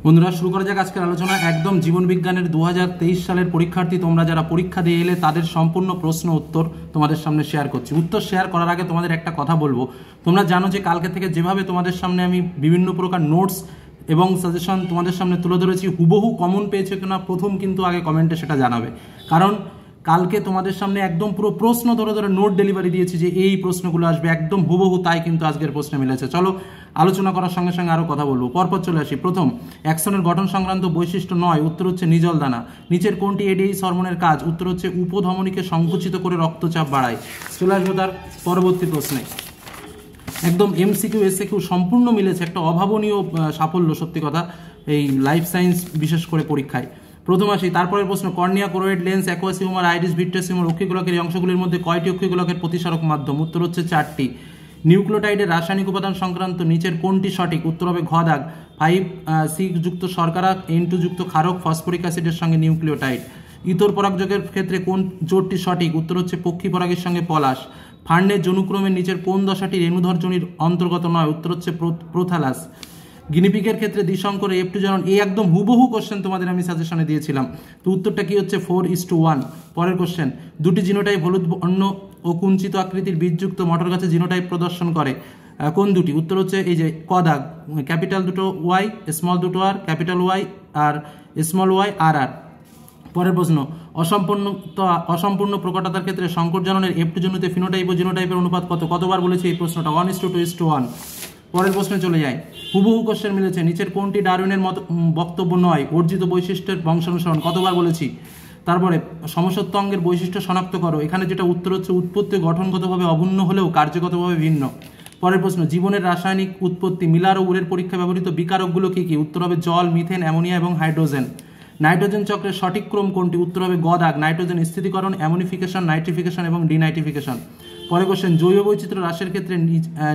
বন্ধুরা শুরু করা যাক আজকের আলোচনা। একদম জীবন বিজ্ঞানের 2023 সালের পরীক্ষার্থী তোমরা যারা পরীক্ষা দিয়ে এলে তাদের সম্পূর্ণ প্রশ্ন উত্তর তোমাদের সামনে শেয়ার করছি। উত্তর শেয়ার করার আগে তোমাদের একটা কথা বলবো, তোমরা জানো যে কালকে থেকে যেভাবে তোমাদের সামনে আমি বিভিন্ন প্রকার নোটস এবং সাজেশন তোমাদের সামনে তুলে ধরেছি, হুবহু কমন পেয়েছে কিনা প্রথম কিন্তু আগে কমেন্টে সেটা জানাবে। কারণ কালকে তোমাদের সামনে একদম পুরো প্রশ্ন ধরে ধরে নোট ডেলিভারি দিয়েছি যে এই প্রশ্নগুলো আসবে, একদম হুবহু তাই কিন্তু আজকের প্রশ্নে মিলেছে। চলো আলোচনা করার সঙ্গে সঙ্গে আরও কথা বলবো। পরপর চলে আসি। প্রথম, অ্যাকশনের গঠন সংক্রান্ত বৈশিষ্ট্য নয়, উত্তর হচ্ছে নিজল দানা। নিচের কোনটি এডিএইচ হরমোনের কাজ? উত্তর হচ্ছে উপধমনীকে সংকুচিত করে রক্তচাপ বাড়ায়। চলে আসবো তার পরবর্তী প্রশ্নে। একদম এমসিকিউ এসএকিউ সম্পূর্ণ মিলেছে, একটা অভাবনীয় সাফল্য সত্যি কথা এই লাইফ সায়েন্স বিশেষ করে পরীক্ষায়। প্রথম আসি, তারপরের প্রশ্ন, cornea, choroid, lens, aqueous humour, iris, vitreous humour অক্ষিগোলকের এই অংশগুলির মধ্যে কয়টি অক্ষিগোলকের প্রতিসারক মাধ্যম? উত্তর হচ্ছে 4টি। নিউক্লিওটাইডের রাসায়নিক উপাদান সংক্রান্ত নিচের কোনটি সঠিক? উত্তর হবে ঘ দাগ। 5C যুক্ত শর্করা, N2 যুক্ত ক্ষারক, ফসফরিক অ্যাসিডের সঙ্গে নিউক্লিওটাইড। ইতর পরাগযোগের ক্ষেত্রে কোন জোটটি সঠিক? উত্তর হচ্ছে পক্ষী পরাগের সঙ্গে পলাশ। ফার্নের জনুক্রমের নিচের কোন দশাটি রেণুধর যোনির অন্তর্গত নয়? উত্তর হচ্ছে প্রোথালাস। গিনিপিগের ক্ষেত্রে দ্বিসংকরে F2 জনন, এই একদম হুবহু কোশ্চেন তোমাদের আমি সাজেশনে দিয়েছিলাম। তো উত্তরটা কি হচ্ছে? 4:1। পরের কোশ্চেন, দুটি জিনোটাইপ হলুদ বর্ণ ও কুঞ্চিত আকৃতির বীজযুক্ত মটর গাছে জিনোটাইপ প্রদর্শন করে কোন দুটি? উত্তর হচ্ছে এই যে ক দাগ, ক্যাপিটাল দুটো ওয়াই, স্মল দুটো আর, ক্যাপিটাল ওয়াই আর স্মল ওয়াই আর আর। পরের প্রশ্ন, অসম্পূর্ণ প্রকটতার ক্ষেত্রে সংকর জননের F2 জনুতে ফিনোটাইপ ও জিনোটাইপের অনুপাত কত? কতবার বলেছে এই প্রশ্নটা? 1:2:1। পরের প্রশ্নে চলে যায়। হুবহু কোশ্চেন মিলেছে। নিচের কোনটি ডারউইনের মত বক্তব্য নয়? অর্জিত বৈশিষ্ট্যের বংশানুসরণ, কতবার বলেছি? তারপরে সমসত্ব অঙ্গের বৈশিষ্ট্য শনাক্ত করো, এখানে যেটা উত্তর হচ্ছে উৎপত্তি গঠনগতভাবে অভিন্ন হলেও কার্যগতভাবে ভিন্ন। পরের প্রশ্ন, জীবনের রাসায়নিক উৎপত্তি মিলার ও উরের পরীক্ষায় ব্যবহৃত বিকারকগুলো কি কি? উত্তর হবে জল, মিথেন, অ্যামোনিয়া এবং হাইড্রোজেন। নাইট্রোজেন চক্রের সঠিক ক্রম কোনটি? উত্তর হবে গ দাগ, নাইট্রোজেন স্থিতিকরণ, অ্যামোনিফিকেশন, নাইট্রিফিকেশন এবং ডিনাইট্রিফিকেশন। পরের কোশ্চেন, জৈব বৈচিত্র্য হ্রাসের ক্ষেত্রে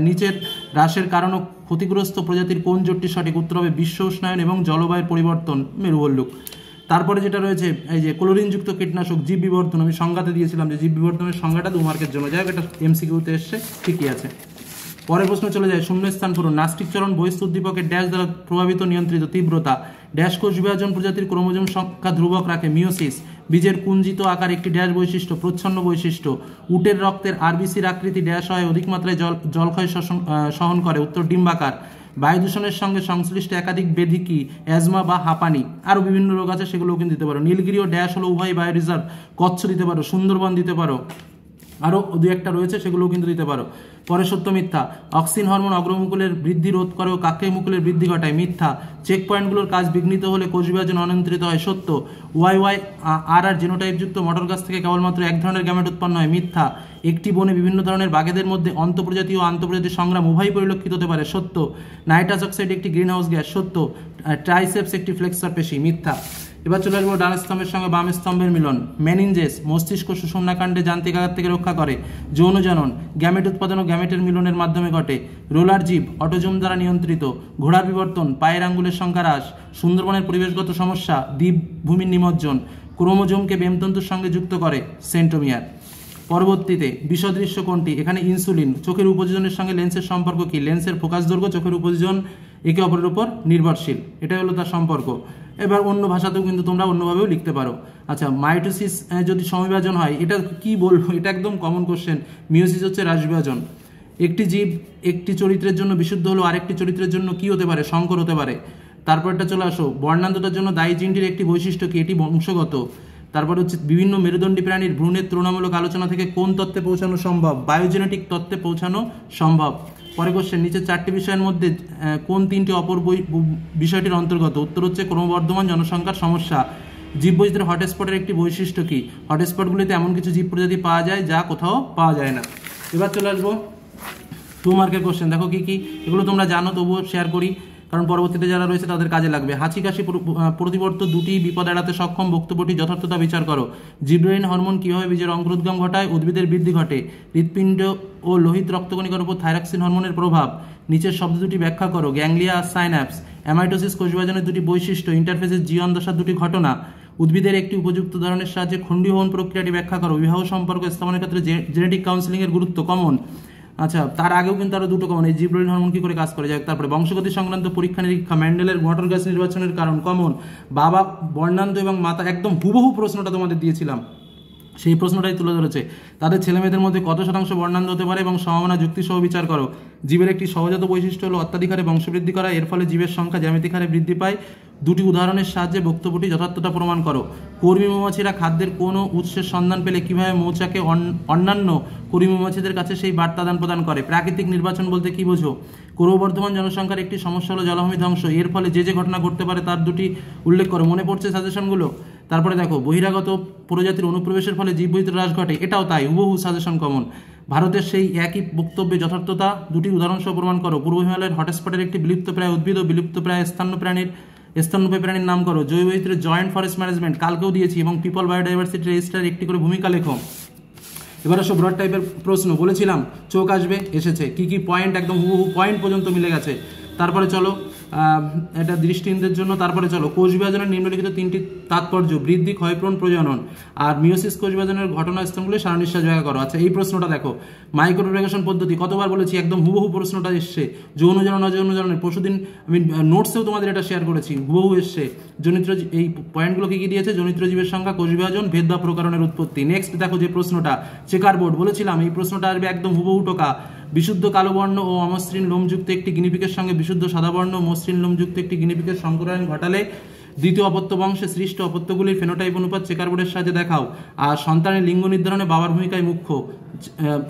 নিচের হ্রাসের কারণ ও ক্ষতিগ্রস্ত প্রজাতির কোন জোটটি সঠিক? উত্তর হবে বিশ্ব উষ্ণায়ন এবং জলবায়ুর পরিবর্তন, মেরুভল্লুক। তারপরে যেটা রয়েছে এই যে ক্লোরিনযুক্ত কীটনাশক জীব বিবর্ধন, আমি সংজ্ঞাতে দিয়েছিলাম যে জীব বিবর্ধনের সংজ্ঞাটা 2 মার্কের জন্য, যাই হোক এটা এমসিকিউতে এসছে, ঠিকই আছে। পরের প্রশ্ন চলে যায়, শূন্যস্থান পূরণ। নাস্টিক চরণ বহিস্থ উদ্দীপকের ড্যাশ দ্বারা প্রভাবিত নিয়ন্ত্রিত তীব্রতা। ড্যাশ কোষ বিভাজন প্রজাতির ক্রোমোজোম সংখ্যা ধ্রুবক রাখে। মিওসিস। বীজের কুঞ্জিত আকার একটি ড্যাশ বৈশিষ্ট্য, প্রচ্ছন্ন বৈশিষ্ট্য। উটের রক্তের আরবিসির আকৃতি ড্যাশ হয়, অধিক মাত্রায় জলক্ষয় সহন করে। উত্তর ডিম্বাকার। বায়ু দূষণের সঙ্গে সংশ্লিষ্ট একাধিক ব্যাধি কি? অ্যাজমা বা হাঁপানি। আরও বিভিন্ন রোগ আছে, সেগুলোও কিন্তু দিতে পারো। নীলগিরি ও ড্যাশ হলো উভয় বায়ো রিজার্ভ। কচ্ছ দিতে পারো, সুন্দরবন দিতে পারো, আরও 2-1টা রয়েছে, সেগুলোও কিন্তু দিতে পারো। পরে সত্য মিথ্যা। অক্সিন হরমোন অগ্রমুকুলের বৃদ্ধি রোধ করে ও কাক্ষেয় মুকুলের বৃদ্ধি ঘটায়। মিথ্যা। চেক পয়েন্টগুলোর কাজ বিঘ্নিত হলে কোষ বিভাজন অনিয়ন্ত্রিত হয়। সত্য। ওয়াই আর জিনোটাইপযুক্ত মটর গাছ থেকে কেবলমাত্র এক ধরনের গ্যামেট উৎপন্ন হয়। মিথ্যা। একটি বনে বিভিন্ন ধরনের বাঘেদের মধ্যে অন্তঃপ্রজাতি ও আন্তঃপ্রজাতি সংগ্রাম উভয়ই পরিলক্ষিত হতে পারে। সত্য। নাইট্রাস অক্সাইড একটি গ্রিনহাউস গ্যাস। সত্য। ট্রাইসেপস একটি ফ্লেক্সর পেশি। মিথ্যা। এবার চলে আসবো ডান স্তম্ভের সঙ্গে বাম স্তম্ভের মিলন। মেনিনজেস মস্তিষ্ক সুষুম্নাকাণ্ডে যান্ত্রিক আঘাত থেকে রক্ষা করে। যৌন জনন গ্যামেট উৎপাদন ও গ্যামেটের মিলনের মাধ্যমে ঘটে। রোলার জীব অটোজোম দ্বারা নিয়ন্ত্রিত। ঘোড়ার বিবর্তন, পায়ের আঙ্গুলের সংখ্যা হ্রাস। সুন্দরবনের পরিবেশগত সমস্যা, দ্বীপ ভূমির নিমজ্জন। ক্রোমোজোমকে বেমতন্তুর সঙ্গে যুক্ত করে, সেন্ট্রোমিয়ার। পরবর্তীতে বিষদৃশ্য কোনটি? এখানে ইনসুলিন। চোখের উপযোজনের সঙ্গে লেন্সের সম্পর্ক কি? লেন্সের ফোকাস দৈর্ঘ্য, চোখের উপযোজন একে অপরের উপর নির্ভরশীল, এটাই হলো তার সম্পর্ক। এবার অন্য ভাষাতেও কিন্তু তোমরা অন্যভাবেও লিখতে পারো। আচ্ছা, মাইটোসিস যদি সমবিভাজন হয়, এটা কি বলবো, এটা একদম কমন কোশ্চেন। মিওসিস হচ্ছে হ্রাস বিভাজন। একটি জীব একটি চরিত্রের জন্য বিশুদ্ধ হলো আরেকটি চরিত্রের জন্য কি হতে পারে? সংকর হতে পারে। তারপরটা চলে আসো, বর্ণান্ধতার জন্য দায়ী জিনটির একটি বৈশিষ্ট্য কি? এটি বংশগত। তারপর হচ্ছে বিভিন্ন মেরুদণ্ডী প্রাণীর ভ্রূণের তুলনামূলক আলোচনা থেকে কোন তত্ত্বে পৌঁছানো সম্ভব? বায়োজেনেটিক তত্ত্বে পৌঁছানো সম্ভব। পরে কোশ্চেন, নিচের 4টি বিষয়ের মধ্যে কোন 3টি অপর বিষয়টির অন্তর্গত? উত্তর হচ্ছে ক্রমবর্ধমান জনসংখ্যার সমস্যা। জীববৈচিত্র্যের হটস্পটের একটি বৈশিষ্ট্য কি? হটস্পটগুলিতে এমন কিছু জীব প্রজাতি পাওয়া যায় যা কোথাও পাওয়া যায় না। এবার চলে আসবো 2 মার্কের কোশ্চেন। দেখো কি কি, এগুলো তোমরা জানো, তবুও শেয়ার করি কারণ পরবর্তীতে যারা রয়েছে তাদের কাজে লাগবে। হাঁচি কাশি প্রতিবর্ত দুটি বিপদ এড়াতে সক্ষম, বক্তব্যটি যথার্থতা বিচার করো। জিব্রেলিন হরমোন কিভাবে বীজের অঙ্কুরোদ্গম ঘটায়? উদ্ভিদের বৃদ্ধি ঘটে। হৃৎপিণ্ড ও লোহিত রক্তকণিকার উপর থাইরক্সিন হরমোনের প্রভাব। নিচের শব্দ দুটি ব্যাখ্যা করো। গ্যাংলিয়া আর সাইন্যাপস। অ্যামাইটোসিস কোষবিভাজনের দুটি বৈশিষ্ট্য। ইন্টারফেসের জীবন দশার দুটি ঘটনা। উদ্ভিদের একটি উপযুক্ত ধরনের সাহায্যে খণ্ডীভবন প্রক্রিয়াটি ব্যাখ্যা করো। বিবাহ সম্পর্ক স্থাপনের ক্ষেত্রে জেনেটিক কাউন্সিলিং এর গুরুত্ব। কমন। আচ্ছা, তার আগেও কিন্তু আরো দুটো কমন, এই জিবরেলিন হরমোন কি করে কাজ করে যায়। তারপরে বংশগতি সংক্রান্ত পরীক্ষা নিরীক্ষা, মেন্ডেলের মোটর গাছ নির্বাচনের কারণ কমন, বাবা বর্ণান্ধ এবং মাতা, একদম হুবহু প্রশ্নটা তোমাদের দিয়েছিলাম, সেই প্রশ্নটাই তুলে ধরেছে। তাদের ছেলেমেয়েদের মধ্যে কত শতাংশ বর্ণান্ধ হতে পারে এবং সম্ভাবনা যুক্তিসহ বিচার করো। জীবের একটি সহজাত বৈশিষ্ট্য হলো অত্যাধিক হারে বংশবৃদ্ধি করা, এর ফলে জীবের সংখ্যা জ্যামিতিক হারে বৃদ্ধি পায়। দুটি উদাহরণের সাহায্যে বক্তব্যটি যথার্থতা প্রমাণ করো। কর্মী মৌমাছিরা খাদ্যের কোনো উৎসের সন্ধান পেলে কিভাবে মৌচাকে অন্যান্য কর্মী মৌমাছিদের কাছে সেই বার্তা আদান প্রদান করে। প্রাকৃতিক নির্বাচন বলতে কি বোঝো। ক্রমবর্ধমান জনসংখ্যার একটি সমস্যা হলো জলাভূমি ধ্বংস, এর ফলে যে যে ঘটনা ঘটতে পারে তার দুটি উল্লেখ করো। মনে পড়ছে সাজেশনগুলো? তারপরে দেখো, বহিরাগত প্রজাতির অনুপ্রবেশের ফলে জীববৈচিত্র্য হ্রাস ঘটে, এটাও তাই, হুবহু সাজেশন কমন। ভারতের সেই একই বক্তব্যে যথার্থতা দুটি উদাহরণ সহ প্রমাণ করো। পূর্ব হিমালয়ের হটস্পটের একটি বিলুপ্তপ্রায় উদ্ভিদ ও বিলুপ্তপ্রায় স্তন্যপায়ী প্রাণীর নাম করো। জৈব বৈচিত্র্যের জয়েন্ট ফরেস্ট ম্যানেজমেন্ট কালকেও দিয়েছি, এবং পিপল বায়োডাইভার্সিটি রেজিস্টার একটি করে ভূমিকা লেখো। এবার আসো ব্রড টাইপের প্রশ্ন, বলেছিলাম চোখ আসবে, এসেছে। কি কি পয়েন্ট, একদম হুবহু পয়েন্ট পর্যন্ত মিলে গেছে। তারপরে চলো, এটা দৃষ্টিহীনদের জন্য। তারপরে চলো, কোষ বিভাজনের নিম্নলিখিত তিনটি তাৎপর্য, বৃদ্ধি, ক্ষয়পূরণ, প্রজনন, আর মিওসিস কোষ বিভাজনের ঘটনাস্থলগুলি সারনিশ্বাস ব্যাখ্যা করো। আচ্ছা, এই প্রশ্নটা দেখো, মাইক্রোপ্রোপাগেশন পদ্ধতি কতবার বলেছি, একদম হুবহু প্রশ্নটা এসছে। যৌন জনন অযৌন জননের, পরশুদিন আমি নোটসেও তোমাদের এটা শেয়ার করেছি, হুবহু এসছে। জনিত্র, এই পয়েন্টগুলো কি কি দিয়েছে, জনিত্র জীবের সংখ্যা, কোষ বিভাজন, ভেদ বা প্রকারণের উৎপত্তি। নেক্সট দেখো যে প্রশ্নটা, চেকার বোর্ড, বলেছিলাম এই প্রশ্নটা আসবে একদম হুবহু টোকা। বিশুদ্ধ কালো বর্ণ ও অমসৃণ লোমযুক্ত একটি গিনিপিকের সঙ্গে বিশুদ্ধ সাদা বর্ণ ও মসৃণ লোমযুক্ত একটি গিনিপিকের সংকরায়ন ঘটালে দ্বিতীয় অপত্য বংশে সৃষ্ট অপত্যগুলির ফেনোটাইপ অনুপাত চেকার বোর্ডের সাহায্যে দেখাও। আর সন্তানের লিঙ্গ নির্ধারণে বাবার ভূমিকায় মুখ্য,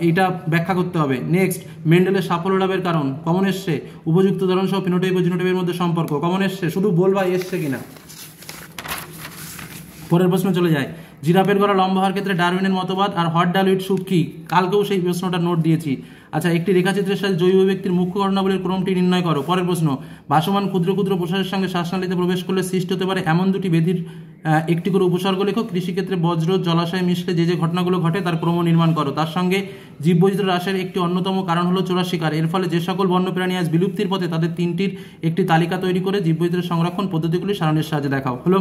এইটা ব্যাখ্যা করতে হবে। নেক্সট, মেন্ডেলের সাফল্য লাভের কারণ, কমন এসছে। উপযুক্ত ধরন সহ ফেনোটাইপ ও জিনোটাইপের মধ্যে সম্পর্ক, কমন এসছে। শুধু বলবা এসছে কিনা। পরের প্রশ্ন চলে যায়, জিরাফের গলা লম্বা হওয়ার ক্ষেত্রে ডারউইনের মতবাদ আর হট ডালউইড স্যুপ কি, কালকেও সেই প্রশ্নটা নোট দিয়েছি। আচ্ছা, একটি রেখাচিত্রের সাথে জৈব ব্যক্তির মুখ্য ঘটনাবলীর ক্রমটি নির্ণয় করো। পরের প্রশ্ন, ভাসমান ক্ষুদ্র ক্ষুদ্র প্রসারের সঙ্গে শ্বাসনালীতে প্রবেশ করলে সৃষ্টি হতে পারে এমন দুটি ব্যাধির একটি করে উপসর্গ লেখো। কৃষিক্ষেত্রে বজ্র জলাশয়ে মিশলে যে যে ঘটনাগুলো ঘটে তার ক্রম নির্মাণ করো। তার সঙ্গে জীববৈচিত্র্য হ্রাসের একটি অন্যতম কারণ হলো চোরা শিকার, এর ফলে যে সকল বন্যপ্রাণী আজ বিলুপ্তির পথে তাদের তিনটির একটি তালিকা তৈরি করে জীববৈচিত্র্য সংরক্ষণ পদ্ধতিগুলি সারণীর সাহায্যে দেখাও। হলো,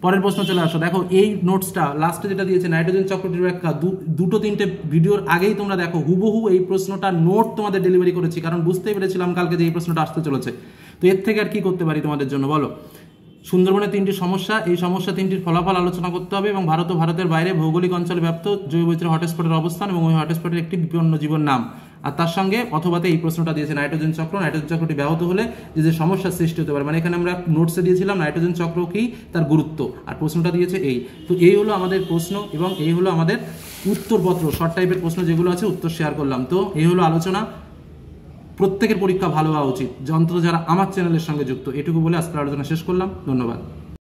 পরের প্রশ্ন চলে আসো। দেখো, এই নোটসটা লাস্টে যেটা দিয়েছে নাইট্রোজেন চক্রটির ব্যাখ্যা, দুটো তিনটে ভিডিওর আগেই তোমরা দেখো, হুবহু এই প্রশ্নটা নোট তোমাদের ডেলিভারি করেছি, কারণ বুঝতেই পেরেছিলাম কালকে যে এই প্রশ্নটা আসতে চলেছে। তো এর থেকে আর কি করতে পারি তোমাদের জন্য বলো। সুন্দরবনের তিনটি সমস্যা, এই সমস্যা তিনটির ফলাফল আলোচনা করতে হবে, এবং ভারত ও ভারতের বাইরে ভৌগোলিক অঞ্চলে ব্যাপ্ত জৈব বৈচিত্র্য হটস্পটের অবস্থান এবং ওই হটস্পটের একটি বিপন্ন জীবন নাম। আর তার সঙ্গে অথবাতে এই প্রশ্নটা দিয়েছে নাইট্রোজেন চক্র, নাইট্রোজেন চক্রটি ব্যাহত হলে যে যে সমস্যার সৃষ্টি হতে পারে, মানে এখানে আমরা নোটসে দিয়েছিলাম নাইট্রোজেন চক্র কি, তার গুরুত্ব, আর প্রশ্নটা দিয়েছে এই। তো এই হলো আমাদের প্রশ্ন এবং এই হলো আমাদের উত্তরপত্র, শর্ট টাইপের প্রশ্ন যেগুলো আছে উত্তর শেয়ার করলাম। তো এই হলো আলোচনা। প্রত্যেকের পরীক্ষা ভালো হওয়া উচিত, অন্তত যারা আমার চ্যানেলের সঙ্গে যুক্ত। এটুকু বলে আজকের আলোচনা শেষ করলাম। ধন্যবাদ।